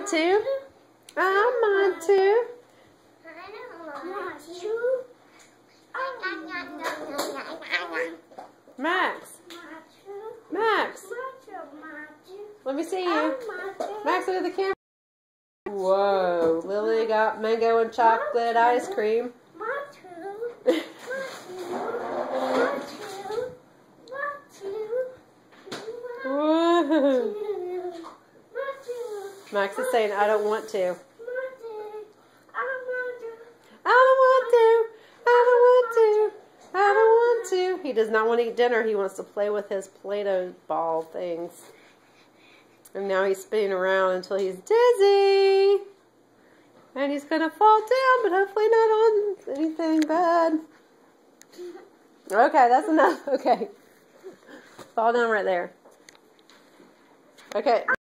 want to. I want to. Max. Max. Let me see you. Max, look at the camera. Whoa. Lily got mango and chocolate ice cream. Whoa. Max is saying, I don't want to. I don't want to. I don't want to. I don't want to. He does not want to eat dinner. He wants to play with his Play-Doh ball things. And now he's spinning around until he's dizzy. And he's going to fall down, but hopefully not on anything bad. Okay, that's enough. Okay. Fall down right there. Okay.